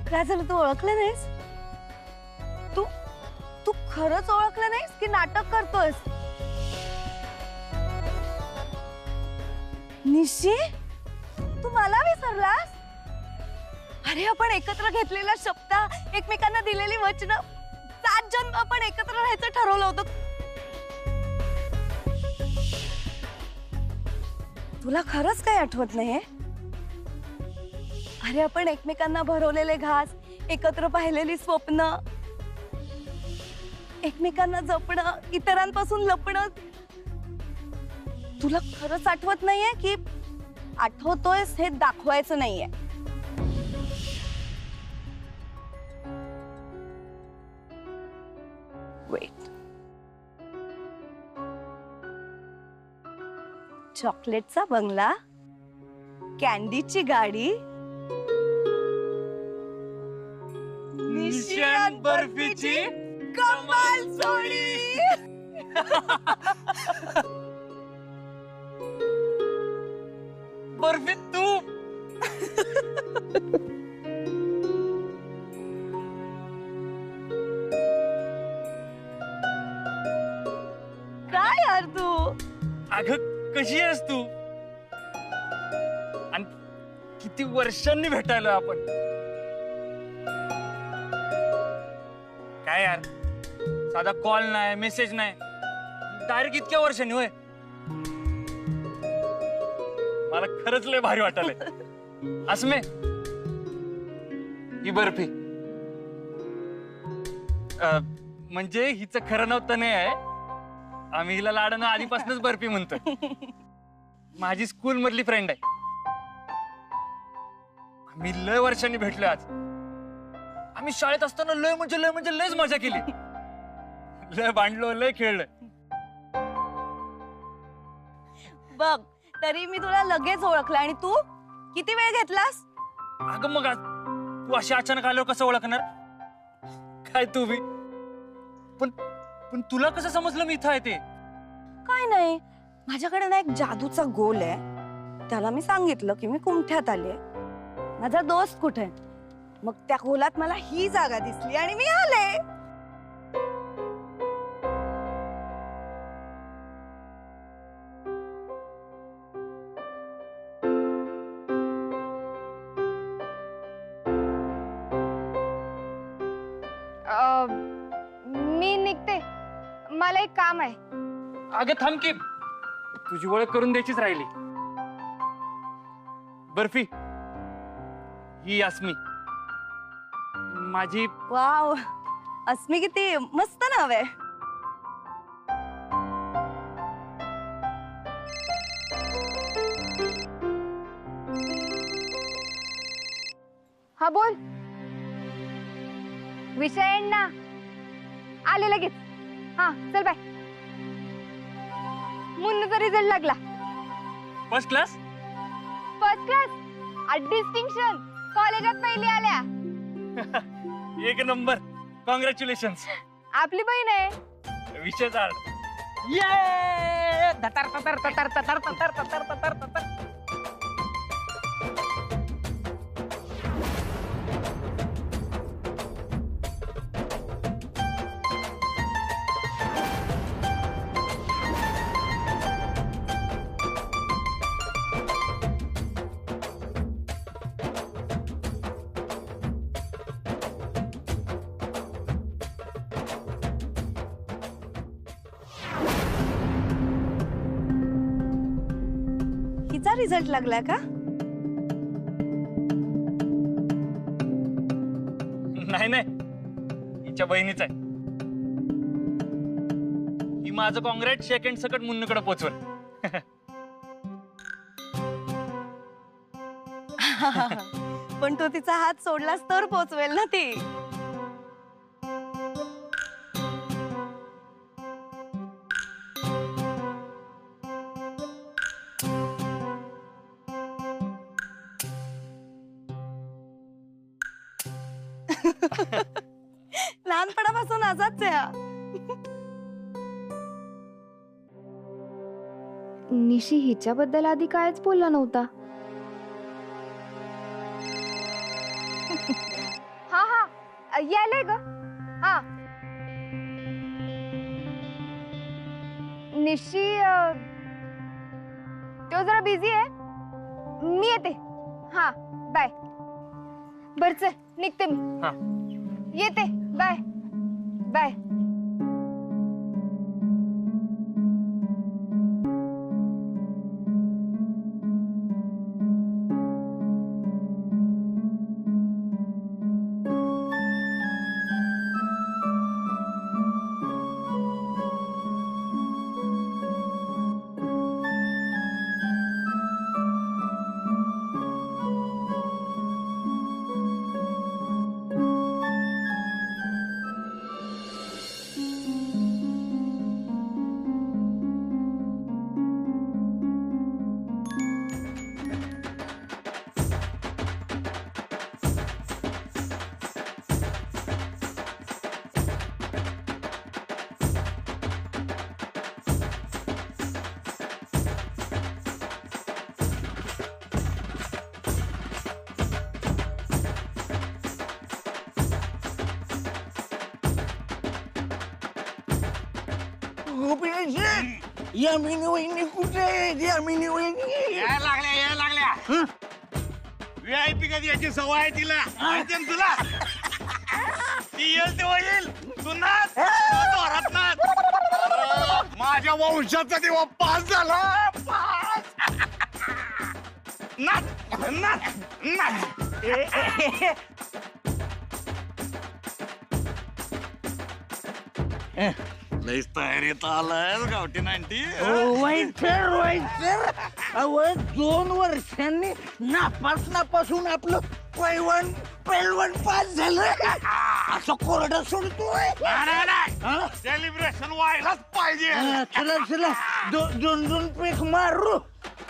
काय झालं, तू ओळखलं नाहीस? तू तू खरंच ओळखलं नाहीस की नाटक करतोयस? निशी, तू मला विसरलास? अरे आपण एकत्र घेतलेला शब्द, एकमेकांना दिलेली वचनं, 7 जन्म आपण एकत्र राहायचं ठरवलं होतं. तुला खरंच काही आठवत नाहीये? अरे आपण एकमेकांना भरवलेले घास, एकत्र पाहिलेली स्वप्न, एकमेकांना जपणं, इतरांपासून लपणं. तुला खरंच आठवत नाहीये की आठवतोयस हे दाखवायचं नाहीये? वेट. चॉकलेटचा बंगला, कॅन्डीची गाडी, निशान बर्फीची कमाल जोडी. बर्फी तू. काय यार तू? अगं कशी आहेस तू? आणि किती वर्षांनी भेटायलो आपण. काय यार, साधा कॉल नाही, मेसेज नाही, डायरेक्ट इतक्या वर्षांनी. होय, मला खरंच लय भारी वाटायलंय. अस्मे, ही बर्फी. म्हणजे हिचं खरं नाव तनय आहे. आम्ही हिला लाडानं आधीपासूनच बर्फी म्हणतो. माझी स्कूल मधली फ्रेंड आहे. आम्ही लय वर्षांनी भेटलोय आज. आम्ही शाळेत असताना लय म्हणजे लयच मजा केली. लय भांडलो, लय खेळलोय. बघ, तरी मी तुला लगेच ओळखलं आणि तू किती वेळ घेतलास? अगं मग आज तू अशी अचानक आल्यावर कसं ओळखणार? काय तू बी. पण तुला कसं समजलं मी इथं आहे ते? काय नाही, माझ्याकडे ना एक जादूचा गोल आहे. त्याला मी सांगितलं की मी कुमठ्यात आले, माझा दोस्त कुठे. मग त्या गोलात मला ही जागा दिसली आणि मी आले. मी निघते, मला एक काम आहे. अगं थांब की, तुझी ओळख करून द्यायचीच राहिली. बर्फी, ही अस्मी, माझी. वाव, अस्मी किती मस्त नाव आहे. हा बोल. विषय ना, आले लगेच. हा चल बाय. मुन्नूचा रिझल्ट लागला. First class. First class, distinction, कॉलेजात पहिली आल्या. एक नंबर. कॉंग्रॅच्युलेशन्स. आपली बहीण आहे. विषय झाड. ये ततर ततर ततर ततर ततर ततर ततर ततर. हिचा रिझल्ट लागलाय का? नाही, हिच्या बहिणीचा आहे. ही माझं कॉंग्रॅट सेकंड सकट मुन्नूकडे पोचवल. पण तो तिचा हात सोडलास तर पोचवेल ना ती. लहानपणापासून असाच आहे हा. निशी हिच्याबद्दल आधी कायच बोलला नव्हता. हा हा यायलंय ग. हा निशी तो जरा बिझी आहे. मी येते. हा बाय. बर चल निघते मी. हा. येते. Bye bye. यामिनी वहिनी कुठे? यामिनी वहिनी यायला लागल्या VIP कधी याची सवय आहे तिला माहिती ना तुला. ती येईल तेव्हा येईल. तू नाच जोरात नाच. माझ्या वंशाचा देवा पास झाला. पास नाच नाच नाच. लईच तयारीत आलाय गावठी 90. वाईट सर अव 2 वर्षांनी नापासून आपलं पैलवान पास झालं असं कोरडं सोडतोय. नाही सेलिब्रेशन व्हायलाच पाहिजे. चला 2 पेक मारू.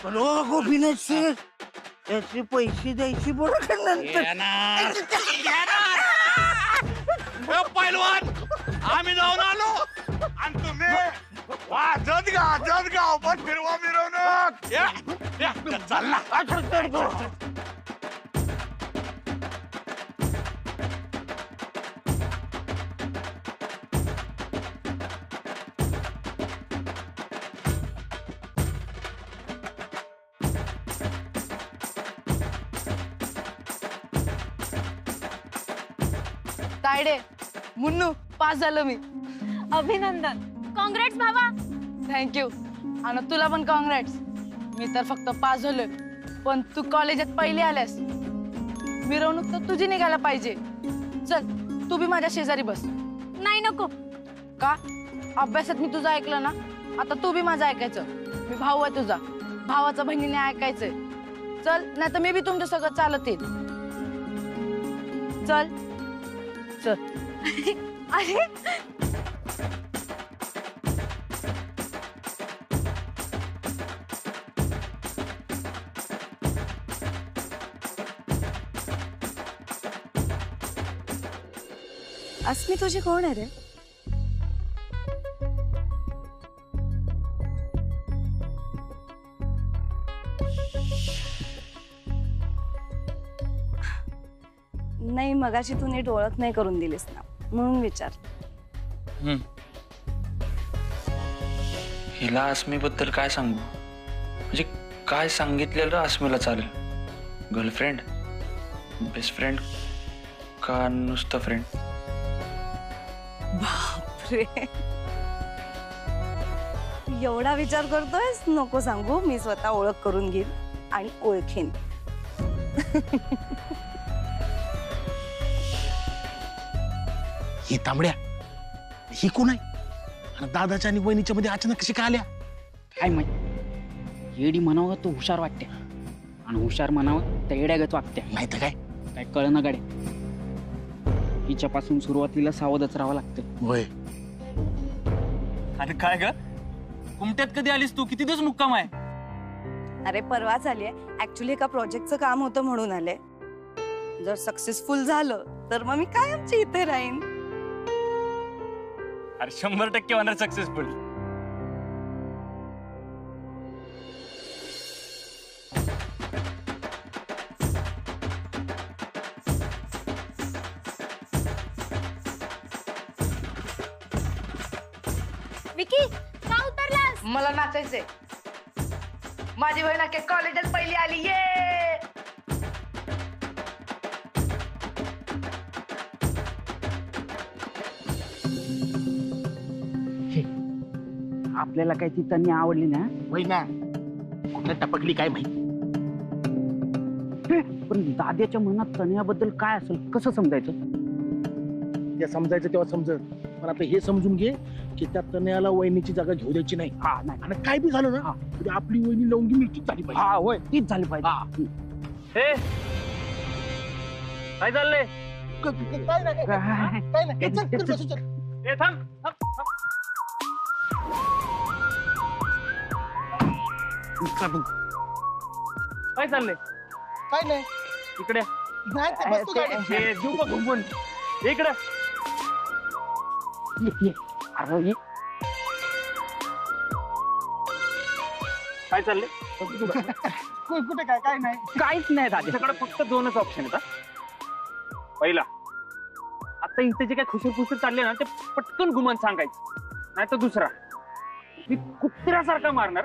पण ओ गोपीनाथ सर त्याचे पैसे द्यायची बरं का नंतर. पैलवान आम्ही जाऊन आलो आणि तुम्ही वाजत गाव पण फिरवा मिरवणूक. चालला तायडे मुन्नू पास झालं मी. अभिनंदन. कॉंग्रेट्स भावा. थँक्यू. आणि तुला पण कॉंग्रॅट्स. मी तर फक्त पास झालोय पण तू कॉलेजात पहिली आल्यास. मिरवणूक तर तुझी निघायला पाहिजे. चल तू बी माझ्या शेजारी बस. नाही नको. का? अभ्यासात मी तुझं ऐकलं ना, आता तू बी माझं ऐकायचं. मी भाऊ आहे तुझा. भावाचा बहिणीने ऐकायचंय. चल नाही तर मी बी तुमच्या सगळं चालत येईल. चल चल. अरे अस्मी तुझी कोण आहे रे? नाही मगाशी तू नीट ओळख नाही करून दिलीस ना म्हणून विचार. हिला अस्मीबद्दल काय सांगू? म्हणजे काय सांगितलेलं अस्मीला चालेल? गर्लफ्रेंड, बेस्ट फ्रेंड का नुसतं फ्रेंड? बापरे एवढा विचार करतोयस? नको सांगू. मी स्वतः ओळख करून घेईन आणि ओळखेन. ही तांबड्या ही कोण आहे? आणि दादाच्या आणि वहिनीच्या मध्ये अचानक कशी काय आल्या? काय माहित. येडी म्हणावं तो हुशार वाटते आणि हुशार म्हणावं त्या येड्यागत वागते. नाही तर काय काय कळना गाड्या. हिच्यापासून सुरुवातीला सावधच राहावं लागतं. होय. अरे काय ग कुमट्यात कधी आलीस तू? किती दिवस मुक्काम आहे? अरे परवाच आलीये. ऍक्च्युली एका प्रोजेक्टचं काम होतं म्हणून आले. जर सक्सेसफुल झालं तर मग मी कायमची इथे राहीन. अरे 100% होणार सक्सेसफुल. विकी का उतरलास? मला नाचायचंय. माझी बहीण अख्ख्या कॉलेजात पहिली आली. ये आपल्याला काही ती तन्नी आवडली ना, ना कुठं टपकली काय माहिती. पण दाद्याच्या मनात तनयाबद्दल काय असेल कसं समजायचं? ते समजायचं तेव्हा समजत. पण आता हे समजून घे की त्या तनयाला वहिनीची जागा घेऊ द्यायची नाही. हा नाही. आणि काय बी झालं ना तरी आपली वहिनी लवंगी मिरचीच झाली पाहिजे. हा होय, तीच झाली पाहिजे. हे काय चाललंय? काय नाही काय नाही. चल, चल, बसू, चल. ए थांब थांब थांब. काय चाललंय? काय नाही इकडे नाही ते बसतो गाडीत. हे देऊ का घुमून? इकडे अरे काय चाललंय? कुठे काय काय नाही. काहीच नाही दाद्या. त्याच्याकडे फक्त 2च ऑप्शन आहेत. पहिला, आता इथे जे काय खुसूर चालले ना ते पटकन घुमन सांगायचं. नाही तर दुसरा, मी कुत्र्यासारखा मारणार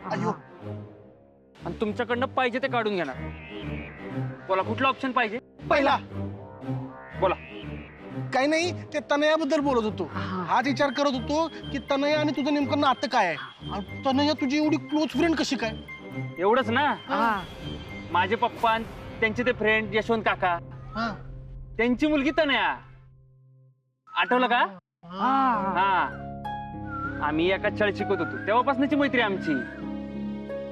आणि तुमच्याकडनं पाहिजे ते काढून घेणार. बोला कुठला ऑप्शन पाहिजे? पहिला. बोला. काही नाही, ते तनयाबद्दल बोलत होतो. हाच विचार करत होतो की तनया आणि तुझं नेमकं नातं काय आहे. आणि तनया तुझी एवढी क्लोज फ्रेंड कशी काय? एवढंच ना. माझे पप्पा आणि त्यांचे ते फ्रेंड यशवंत काका, हा. त्यांची मुलगी तनया. आठवलं का? हा, आम्ही एका शाळेत शिकत होतो तेव्हापासूनची मैत्री आमची.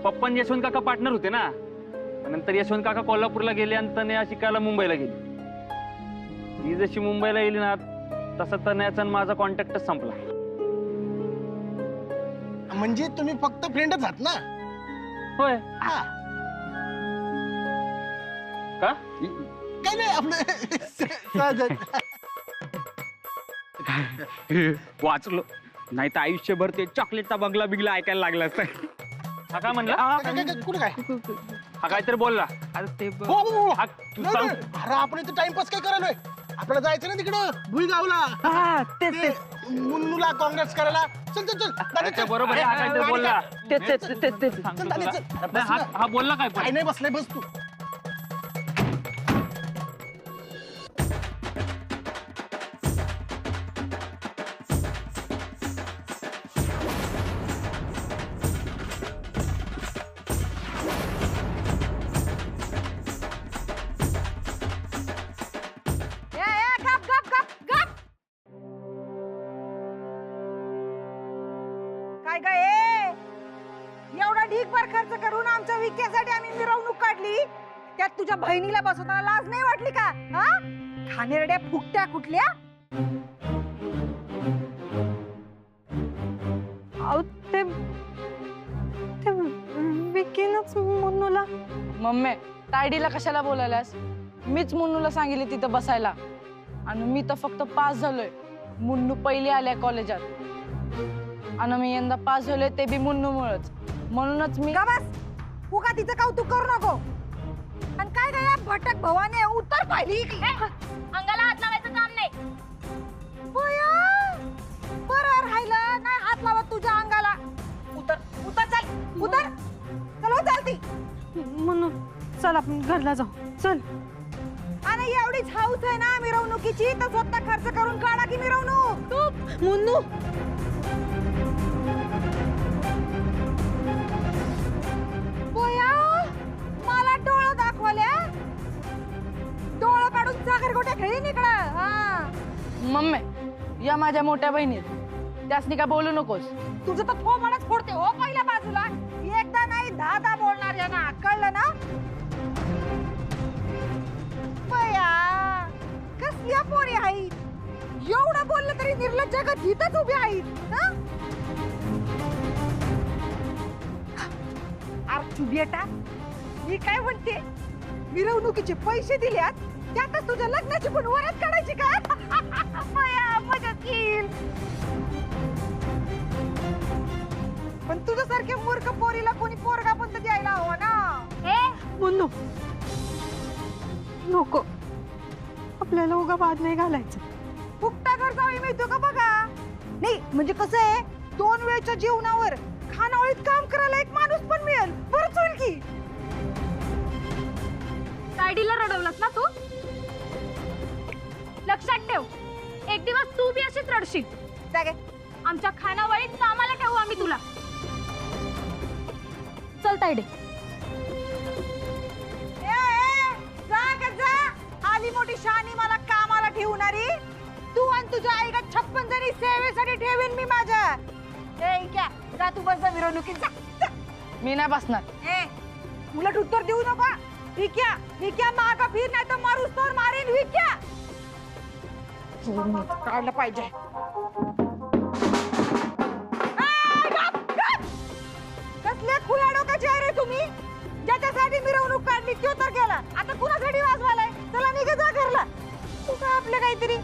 पप्पा आणि यशवंत काका पार्टनर होते ना. नंतर यशवंत काका कोल्हापूरला गेले आणि तनया शिकायला मुंबईला गेली. ती जशी मुंबईला गेली ना तसा तनयाचा आणि माझा कॉन्टॅक्टच संपला. म्हणजे तुम्ही फक्त फ्रेंडच आहात ना? होय. का? काही नाही आपलं सहजच. वाचलो, नाही तर आयुष्यभर ते चॉकलेटचा बंगला बिगला ऐकायला लागला असतं. हा काय म्हणला? कुठे काय? हा काहीतरी बोलला. अरे ते हो, हो, हो. हा तू सांग. अरे आपण इथे टाइमपास काय करायलोय? आपल्याला जायचं ना तिकडं भुईगावला. ते मुन्नूला काँग्रेस करायला. चल चल चल. अरे ते बरोबर आहे. हा काहीतरी बोलला. ते सांगतो चल, दादा, तुला. चल. नाही, हा बोलला काय पण? काय नाही बसलाय, बस तू. काय काय एवढा ढीगभर खर्च करून आमच्या विक्यासाठी आम्ही मिरवणूक काढली. त्यात तुझ्या बहिणीला बसवताना लाज नाही वाटली का? हा, खाणेरड्या फुकट्या कुठल्या? ते विकीनच मुन्नूला. मम्मी, तायडीला कशाला बोलायलास? मीच मुन्नूला सांगितले तिथं बसायला. आणि मी तर फक्त पास झालोय. मुन्नू पहिली आल्या कॉलेजात. आणि मी यंदा पास झालोय ते बी मुन्नूमुळेच. म्हणूनच मी का बस, उगा तिचं कौतुक करू नको. आणि काय काय या भटक भवाने उतर पाहिली की अंगाला हात लावायचं काम नाही. बरं राहिलं नाही हात लावत तुझ्या अंगाला. उतर उतर, चल उतर. चल चालती. म्हणून चल आपण घरला जाऊ. चल. आणि एवढीच हाऊस आहे ना मिरवणुकीची तर स्वतः खर्च करून काढा की मिरवणूक. तू मुन्नू मला डोळं दाखवल्या. डोळं काढून साखर गोट्या खेळी निघला. मम्मी, या माझ्या मोठ्या बहिणी, त्यासनी का बोलू नकोस. तुझं तर थोबाडच फोडते हो पहिल्या बाजूला. एकदा नाही 10 बोलणार यांना, कळलं ना? बया कसल्या पोरी आहेत. एवढं बोललं तरी निर्लज्ज जगात इथंच उभी आहेत. अरे तू बेटा, मी काय म्हणते, मिरवणुकीचे पैसे दिल्यात त्यातच तुझ्या लग्नाची पण वरात काढायची का? बया, मजाच येईल. पण तुझ्यासारख्या मूर्ख पोरीला कोणी पोरगा पण तर द्यायला हवा ना. मुन्नू नको, आपल्याला उगा वाद नाही घालायचं. फुकटा घर जावी मिळतो का बघा. नाही म्हणजे कसं आहे, 2 वेळच्या जीवनावर खानावळीत काम करायला एक माणूस पण मिळेल. बरंच होईल की. तायडीला रडवलास ना तू? लक्षात ठेव, एक दिवस तू बी अशीच रडशील. जागे. आमच्या खानावळीत कामाला ठेवू आम्ही तुला. चल तायडे. जा, आली मोठी शानी मला कामाला ठेवणारी. तू आणि तुझ्या आईला 56 जणी सेवेसाठी ठेवीन मी माझ्या. जा तू बस मिरवणुकीत जा. मी नाही बसणार. उलट उत्तर देऊ नका. विक्या मागा फिर नाही तर मारूस तर मारेन. विक्या काढलं पाहिजे. कसले खुल्या डोक्याचे आहे रे तुम्ही? ज्याच्यासाठी मिरवणूक काढली तो तर गेला, आता कुणासाठी वाजवालाय? चला निघा जा घरला. तू काय आपले काहीतरी.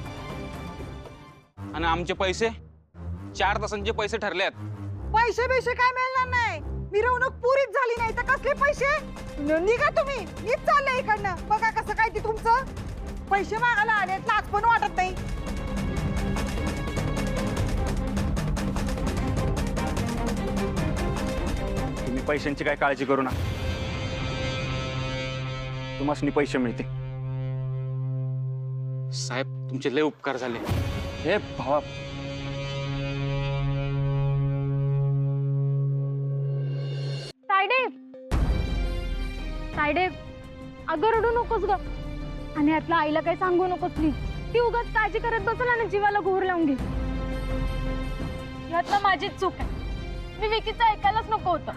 आणि आमचे पैसे 4 तासांचे पैसे ठरलेत. पैसे बिशे काय मिळणार नाही. मिरवणूक पुरीच झाली नाही तर कसले पैसे? निघा तुम्ही. नीट चाललंय इकडनं. बघा कसं काय ते तुमचं. पैसे मागायला आले, लाज पण वाटत नाही. तुम्ही पैशांची काय काळजी करू नका, तुम्हाला पैसे मिळते. साहेब तुमचे लय उपकार झाले. हे भावा, तायडे, अगं रडू नकोस ग. आणि यातला आईला काही सांगू नकोस प्लीज. ती उगाच काळजी करत बसेल आणि जीवाला घोर लावून घे. यातला माझीच चूक आहे. मी विकीचं ऐकायलाच नको होतं.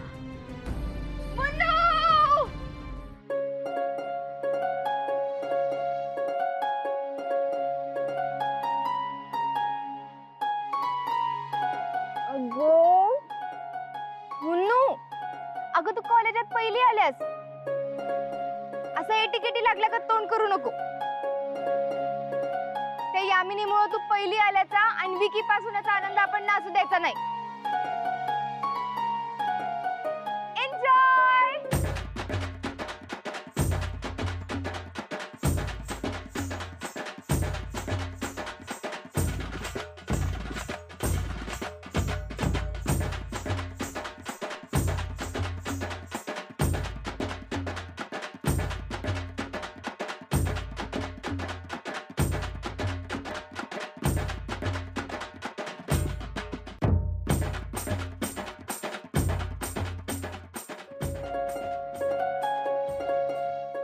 मुन्नू, अगं तू कॉलेजात पहिली आल्यास. असं एटिकेटी लागल्या का तोंड करू नको. त्या यामिनीमुळे तू पहिली आल्याचा आणि विकी पासूनचा आनंद आपण नासू द्यायचा नाही. एन्जॉय.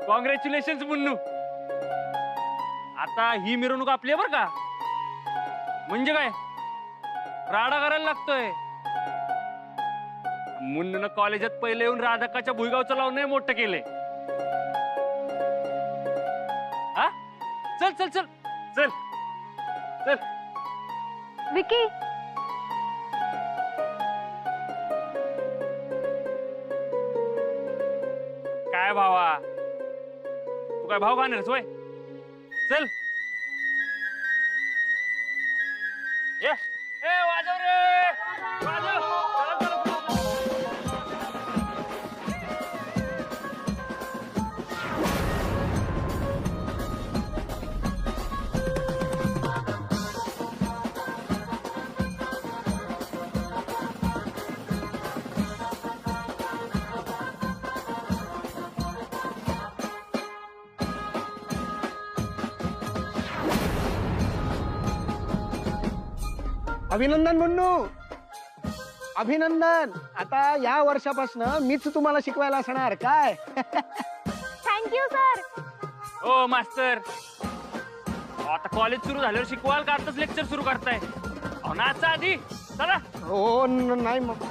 कॉंग्रॅच्युलेशन मुन्नू. आता ही मिरवणूक आपली आहे बर का. म्हणजे काय, राडा करायला लागतोय. मुन्नून कॉलेजात पहिले येऊन राधाकाच्या भुईगावचं लावून मोठं केलंय. हा, चल चल चल चल चल. विकी, काय भावा, तू काय भाव खाणारच वय. चल ये. ए वाजव रे, वाजव. चला, चला, चला. अभिनंदन मुन्नू, अभिनंदन. आता या वर्षापासून मीच तुम्हाला शिकवायला असणार काय. Thank you sir. ओ मास्तर, आता कॉलेज सुरू झाल्यावर शिकवाल का आताच लेक्चर सुरू करताय? नाचा आधी चला. हो नाही मग